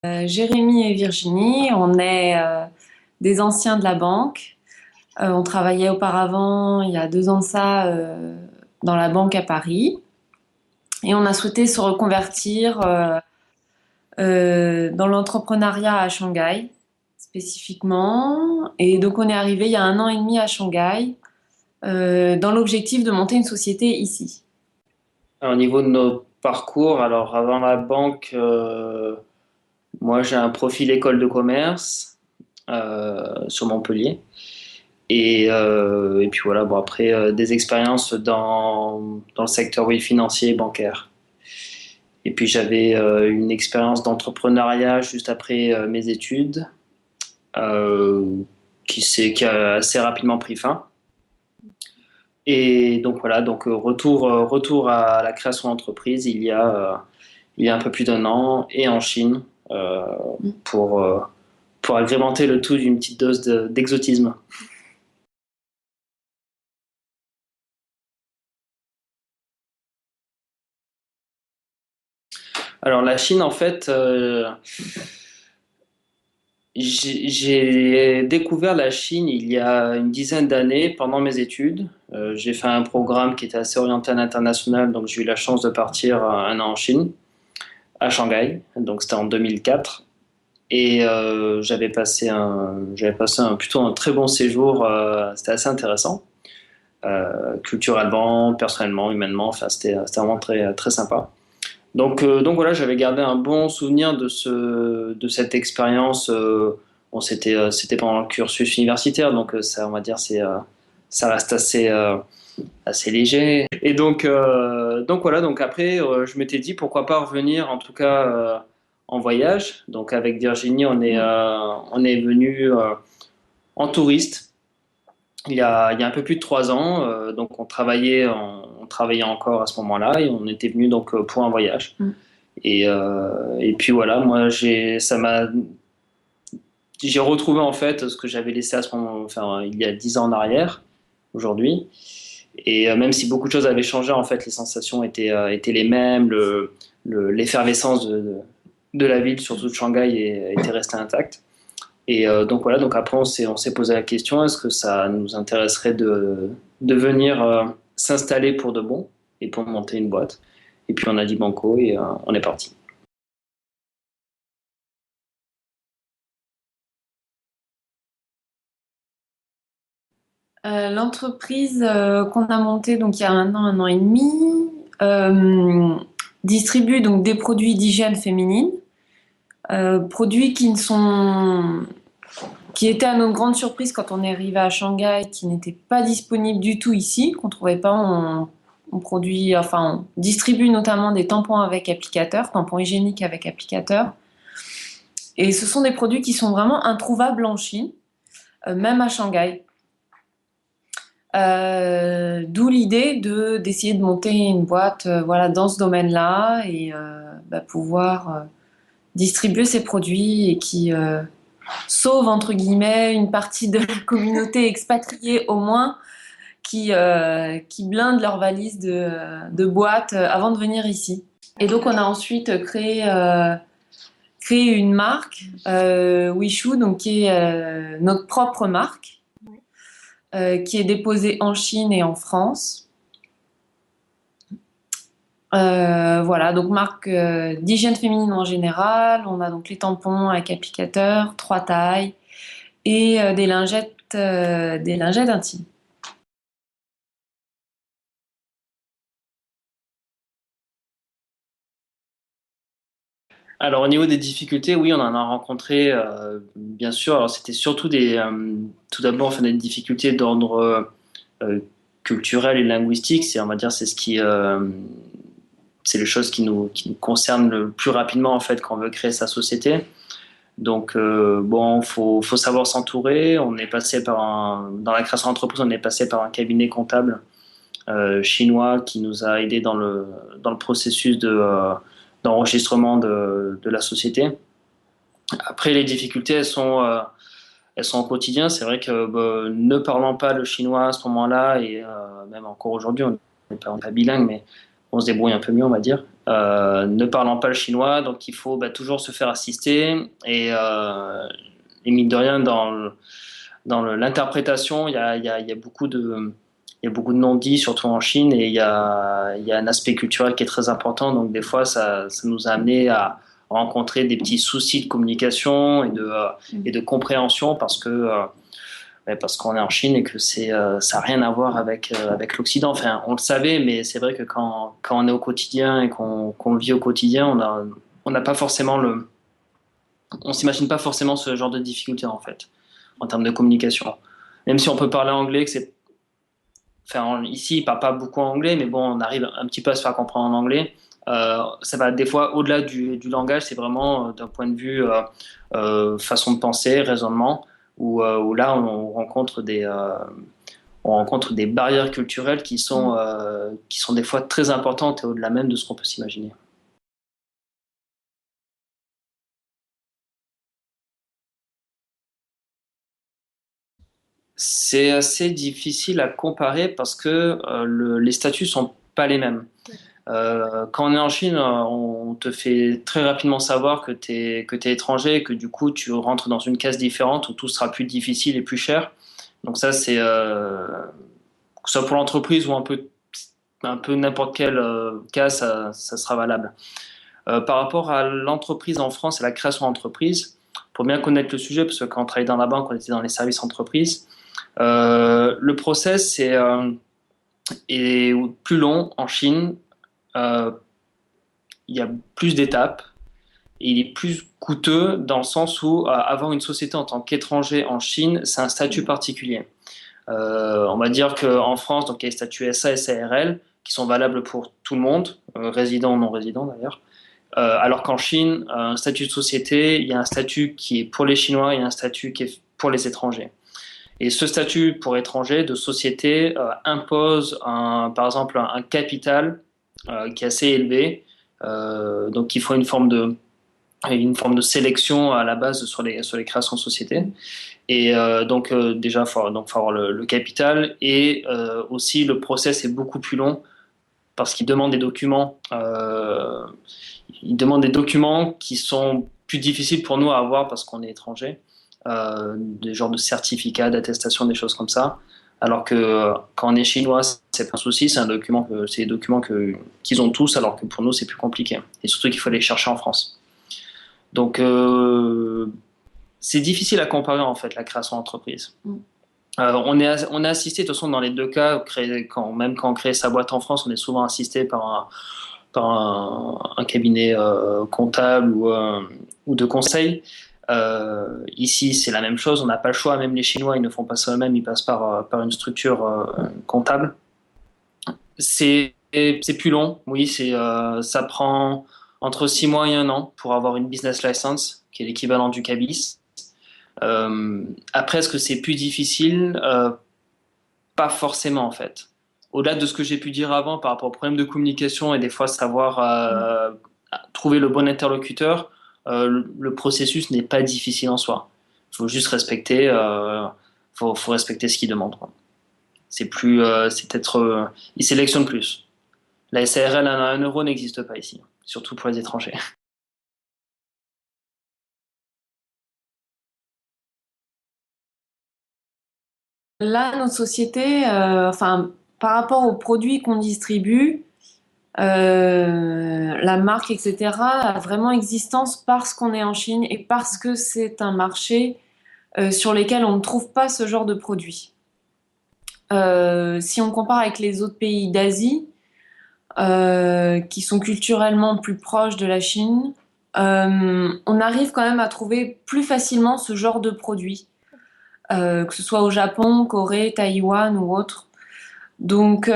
Jérémy et Virginie, on est des anciens de la banque. On travaillait auparavant, il y a 2 ans de ça, dans la banque à Paris. Et on a souhaité se reconvertir dans l'entrepreneuriat à Shanghai, spécifiquement. Et donc on est arrivé il y a 1 an et demi à Shanghai, dans l'objectif de monter une société ici. Au niveau de nos parcours, alors avant la banque, moi j'ai un profil école de commerce sur Montpellier. Et puis voilà, bon après des expériences dans le secteur oui, financier et bancaire. Et puis j'avais une expérience d'entrepreneuriat juste après mes études euh, qui a assez rapidement pris fin. Et donc voilà, donc retour à la création d'entreprise il y a un peu plus d'un an et en Chine euh, pour, euh, pour agrémenter le tout d'une petite dose d'exotisme. Alors la Chine, en fait, j'ai découvert la Chine il y a une dizaine d'années pendant mes études. J'ai fait un programme qui était assez orienté à l'international, donc j'ai eu la chance de partir 1 an en Chine, à Shanghai, donc c'était en 2004. Et j'avais passé plutôt un très bon séjour, c'était assez intéressant, culturellement, personnellement, humainement, enfin c'était vraiment très, très sympa. Donc voilà, j'avais gardé un bon souvenir de cette expérience. Bon, c'était pendant le cursus universitaire, donc ça, on va dire, ça reste assez léger. Et donc voilà, donc après, je m'étais dit pourquoi pas revenir, en tout cas en voyage. Donc avec Virginie, on est venu en touriste il y a un peu plus de 3 ans. Donc on travaillait encore à ce moment-là et on était venu donc pour un voyage. Et puis voilà, moi j'ai retrouvé en fait ce que j'avais laissé à ce moment, enfin il y a 10 ans en arrière, aujourd'hui. Et même si beaucoup de choses avaient changé, en fait, les sensations étaient les mêmes, l'effervescence de la ville, surtout de Shanghai, était restée intacte. Et donc voilà, donc après on s'est posé la question, est-ce que ça nous intéresserait de venir s'installer pour de bon et pour monter une boîte. Et puis on a dit banco et on est parti. L'entreprise qu'on a montée donc il y a 1 an et demi, euh, distribue donc des produits d'hygiène féminine, produits qui étaient à notre grande surprise quand on est arrivé à Shanghai, qui n'étaient pas disponibles du tout ici, qu'on trouvait pas. On distribue notamment des tampons avec applicateur, tampons hygiéniques avec applicateur, et ce sont des produits qui sont vraiment introuvables en Chine, même à Shanghai. D'où l'idée d'essayer de monter une boîte voilà, dans ce domaine-là et pouvoir distribuer ces produits et qui sauve entre guillemets une partie de la communauté expatriée au moins qui blindent leurs valises de boîtes avant de venir ici. Et donc on a ensuite créé une marque, Wishu, donc qui est notre propre marque, qui est déposée en Chine et en France. Voilà, donc marque d'hygiène féminine en général. On a donc les tampons avec applicateur, 3 tailles et des lingettes intimes. Alors au niveau des difficultés, oui, on en a rencontré, bien sûr. Alors c'était surtout tout d'abord, enfin, des difficultés d'ordre culturel et linguistique. C'est, on va dire, c'est les choses qui nous concernent le plus rapidement en fait quand on veut créer sa société. Donc bon, faut savoir s'entourer. Dans la création d'entreprise, on est passé par un cabinet comptable chinois qui nous a aidé dans le processus d'enregistrement de la société. Après, les difficultés, elles sont au quotidien. C'est vrai que ne parlant pas le chinois à ce moment-là, et même encore aujourd'hui, on n'est pas bilingue, mais on se débrouille un peu mieux, on va dire, ne parlant pas le chinois, donc il faut toujours se faire assister. Et mine de rien, dans l'interprétation, il y a beaucoup de, il y a beaucoup de non-dits, surtout en Chine, et il y a un aspect culturel qui est très important. Donc des fois, ça nous a amené à rencontrer des petits soucis de communication et de compréhension parce qu'on est en Chine et que ça n'a rien à voir avec l'Occident. Enfin, on le savait, mais c'est vrai que quand on est au quotidien et qu'on le vit au quotidien, on n'a pas forcément on s'imagine pas forcément ce genre de difficulté en fait, en termes de communication. Même si on peut parler anglais, enfin, ici, ils parlent pas beaucoup anglais, mais bon, on arrive un petit peu à se faire comprendre en anglais. Ça va des fois au-delà du langage, c'est vraiment d'un point de vue façon de penser, raisonnement, où là on rencontre des barrières culturelles qui sont des fois très importantes et au-delà même de ce qu'on peut s'imaginer. C'est assez difficile à comparer parce que les statuts sont pas les mêmes. Quand on est en Chine, on te fait très rapidement savoir que t'es étranger et que du coup tu rentres dans une case différente où tout sera plus difficile et plus cher. Donc ça, que ce soit pour l'entreprise ou un peu n'importe quel cas, ça sera valable. Par rapport à l'entreprise en France et la création d'entreprise, pour bien connaître le sujet, parce que quand on travaillait dans la banque, on était dans les services entreprises, le process est plus long en Chine. Euh, il y a plus d'étapes et il est plus coûteux dans le sens où avoir une société en tant qu'étranger en Chine, c'est un statut particulier. On va dire qu'en France, donc, il y a les statuts SA et SARL qui sont valables pour tout le monde, résident ou non résident d'ailleurs. Alors qu'en Chine, un statut de société, il y a un statut qui est pour les Chinois et un statut qui est pour les étrangers. Et ce statut pour étrangers de société impose par exemple un capital qui est assez élevé. Donc il faut une forme de sélection à la base sur les créations de sociétés. Et déjà, faut avoir le capital et aussi le process est beaucoup plus long parce qu'il demande des documents. Il demande des documents qui sont plus difficiles pour nous à avoir parce qu'on est étranger, des genres de certificats, d'attestation, des choses comme ça. Alors que quand on est chinois, c'est pas un souci, c'est des documents qu'ils ont tous, alors que pour nous c'est plus compliqué. Et surtout qu'il faut les chercher en France. Donc c'est difficile à comparer en fait la création d'entreprise. On est assisté de toute façon dans les deux cas, même quand on crée sa boîte en France, on est souvent assisté par un cabinet comptable ou de conseil. Ici, c'est la même chose, on n'a pas le choix, même les Chinois, ils ne font pas ça eux-mêmes, ils passent par une structure comptable. C'est plus long, oui, ça prend entre 6 mois et 1 an pour avoir une business license, qui est l'équivalent du CABIS. Après, est-ce que c'est plus difficile? Pas forcément, en fait. Au-delà de ce que j'ai pu dire avant par rapport aux problèmes de communication et des fois savoir trouver le bon interlocuteur, le processus n'est pas difficile en soi. Il faut juste faut respecter ce qu'il demande, quoi. C'est peut-être, il sélectionne plus. La SARL à 1 euro n'existe pas ici, surtout pour les étrangers. Là, notre société, enfin, par rapport aux produits qu'on distribue, la marque, etc., a vraiment existence parce qu'on est en Chine et parce que c'est un marché sur lequel on ne trouve pas ce genre de produits. Si on compare avec les autres pays d'Asie, qui sont culturellement plus proches de la Chine, on arrive quand même à trouver plus facilement ce genre de produits, que ce soit au Japon, Corée, Taïwan ou autre. Donc,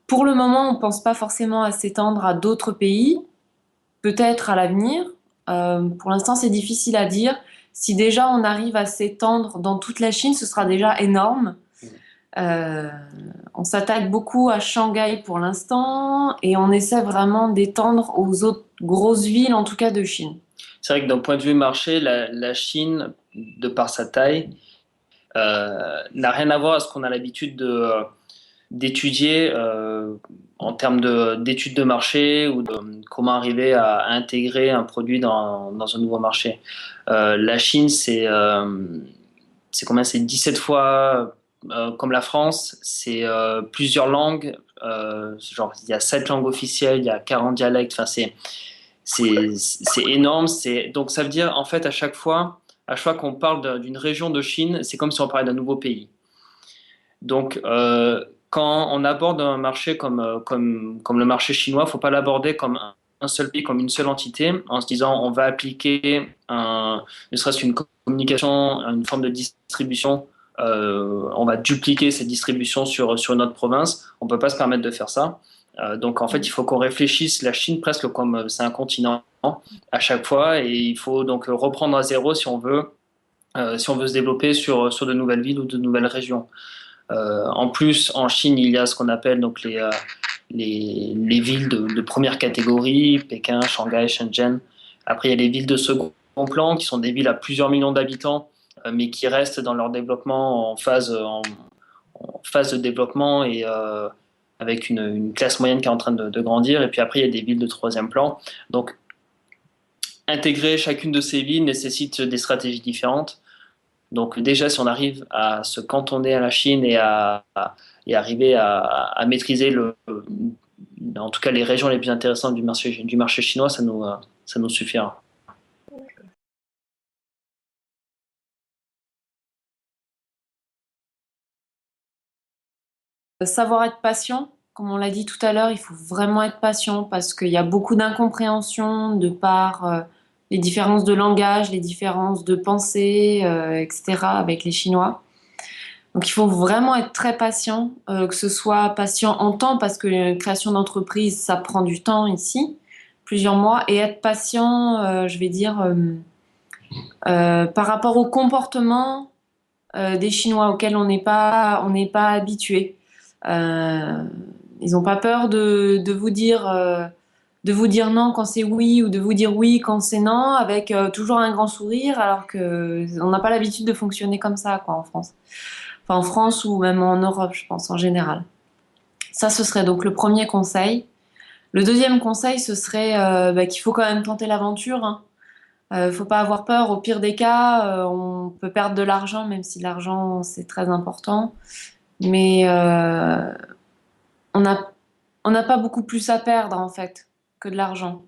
pour le moment, on ne pense pas forcément à s'étendre à d'autres pays, peut-être à l'avenir. Pour l'instant, c'est difficile à dire. Si déjà on arrive à s'étendre dans toute la Chine, ce sera déjà énorme. Euh, on s'attaque beaucoup à Shanghai pour l'instant et on essaie vraiment d'étendre aux autres grosses villes, en tout cas de Chine. C'est vrai que d'un point de vue marché, la Chine, de par sa taille, n'a rien à voir à ce qu'on a l'habitude d'étudier en termes d'études de marché ou de comment arriver à intégrer un produit dans un nouveau marché. La Chine, c'est combien? C'est 17 fois comme la France, c'est plusieurs langues, genre il y a 7 langues officielles, il y a 40 dialectes, enfin c'est énorme. Donc ça veut dire en fait à chaque fois qu'on parle d'une région de Chine, c'est comme si on parlait d'un nouveau pays. Donc quand on aborde un marché comme le marché chinois, il ne faut pas l'aborder comme un seul pays, comme une seule entité, en se disant on va appliquer ne serait-ce qu'une communication, une forme de distribution, on va dupliquer cette distribution sur notre province. On ne peut pas se permettre de faire ça. Donc en fait, il faut qu'on réfléchisse la Chine presque comme c'est un continent à chaque fois, et il faut donc reprendre à zéro si on veut se développer sur de nouvelles villes ou de nouvelles régions. En plus, en Chine, il y a ce qu'on appelle donc les villes de première catégorie, Pékin, Shanghai, Shenzhen. Après, il y a les villes de second plan, qui sont des villes à plusieurs millions d'habitants, mais qui restent dans leur développement en phase de développement et avec une classe moyenne qui est en train de grandir. Et puis après, il y a des villes de troisième plan. Donc, intégrer chacune de ces villes nécessite des stratégies différentes. Donc déjà, si on arrive à se cantonner à la Chine et arriver à maîtriser en tout cas les régions les plus intéressantes du marché chinois, ça nous suffira. Savoir être patient, comme on l'a dit tout à l'heure, il faut vraiment être patient parce qu'il y a beaucoup d'incompréhension de par les différences de langage, les différences de pensée, etc. avec les Chinois. Donc il faut vraiment être très patient, que ce soit patient en temps parce que la création d'entreprise, ça prend du temps ici, plusieurs mois, et être patient, je vais dire, par rapport au comportement des Chinois auxquels on n'est pas habitué. Euh, Ils n'ont pas peur de vous dire non quand c'est oui ou de vous dire oui quand c'est non, avec toujours un grand sourire, alors que on n'a pas l'habitude de fonctionner comme ça, quoi, en France. Enfin, en France ou même en Europe, je pense, en général. Ça, ce serait donc le premier conseil. Le deuxième conseil, ce serait qu'il faut quand même tenter l'aventure, hein. Faut pas avoir peur. Au pire des cas, on peut perdre de l'argent, même si l'argent c'est très important. Mais on n'a on n'a pas beaucoup plus à perdre en fait que de l'argent.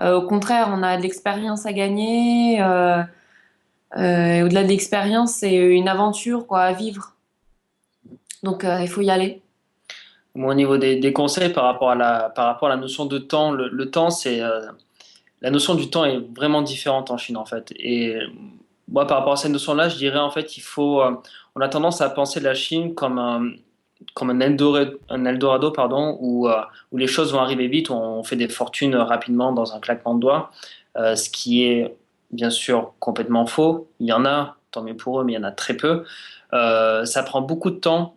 Au contraire, on a de l'expérience à gagner. Et au-delà de l'expérience, c'est une aventure quoi à vivre. Donc il faut y aller. Moi, au niveau des conseils par rapport à la notion de temps, le temps, la notion du temps est vraiment différente en Chine en fait. Et moi, par rapport à cette notion-là, je dirais en fait, on a tendance à penser de la Chine comme un Eldorado, pardon, où les choses vont arriver vite, où on fait des fortunes rapidement dans un claquement de doigts, ce qui est bien sûr complètement faux. Il y en a, tant mieux pour eux, mais il y en a très peu. Ça prend beaucoup de temps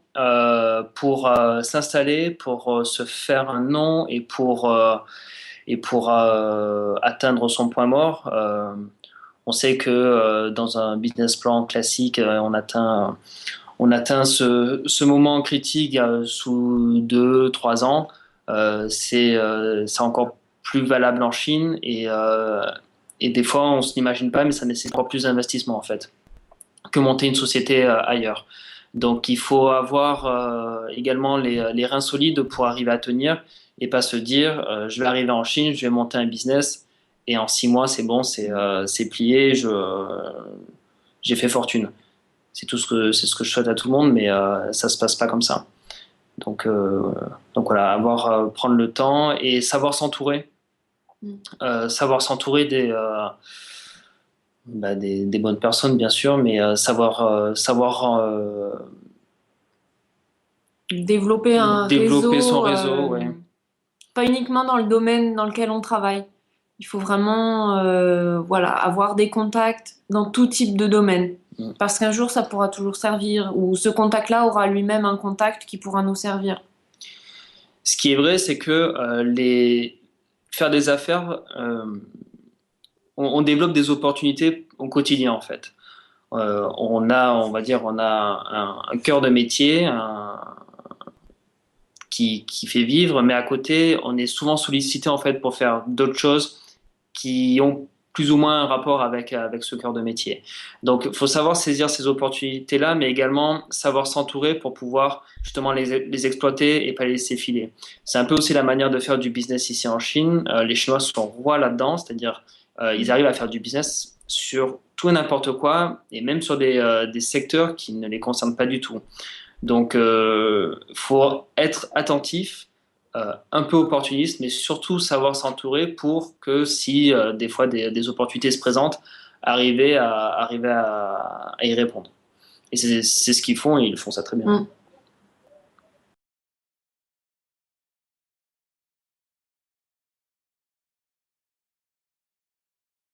pour s'installer, pour se faire un nom et pour atteindre son point mort. On sait que dans un business plan classique, on atteint ce moment critique sous 2, 3 ans. C'est encore plus valable en Chine et des fois on ne s'imagine pas, mais ça nécessite encore plus d'investissement en fait que monter une société ailleurs. Donc il faut avoir également les reins solides pour arriver à tenir et pas se dire je vais arriver en Chine, je vais monter un business et en 6 mois c'est bon, c'est plié, j'ai fait fortune. C'est ce que je souhaite à tout le monde, mais ça se passe pas comme ça. Donc, euh, donc voilà, prendre le temps et savoir s'entourer. Savoir s'entourer des bonnes personnes, bien sûr, mais savoir Développer un développer son réseau, réseau, ouais. pas uniquement dans le domaine dans lequel on travaille. Il faut vraiment, voilà, avoir des contacts dans tout type de domaine. Mm. Parce qu'un jour, ça pourra toujours servir, ou ce contact-là aura lui-même un contact qui pourra nous servir. Ce qui est vrai, c'est que faire des affaires, on développe des opportunités au quotidien, en fait. On va dire, on a un cœur de métier, qui fait vivre, mais à côté, on est souvent sollicité en fait pour faire d'autres choses qui ont plus ou moins un rapport avec ce cœur de métier. Donc, il faut savoir saisir ces opportunités-là, mais également savoir s'entourer pour pouvoir justement les exploiter et pas les laisser filer. C'est un peu aussi la manière de faire du business ici en Chine. Les Chinois sont rois là-dedans, c'est-à-dire ils arrivent à faire du business sur tout et n'importe quoi, et même sur des secteurs qui ne les concernent pas du tout. Donc, faut être attentif, un peu opportuniste, mais surtout savoir s'entourer pour que si des fois des opportunités se présentent, arriver à y répondre. Et c'est ce qu'ils font et ils font ça très bien. Mm.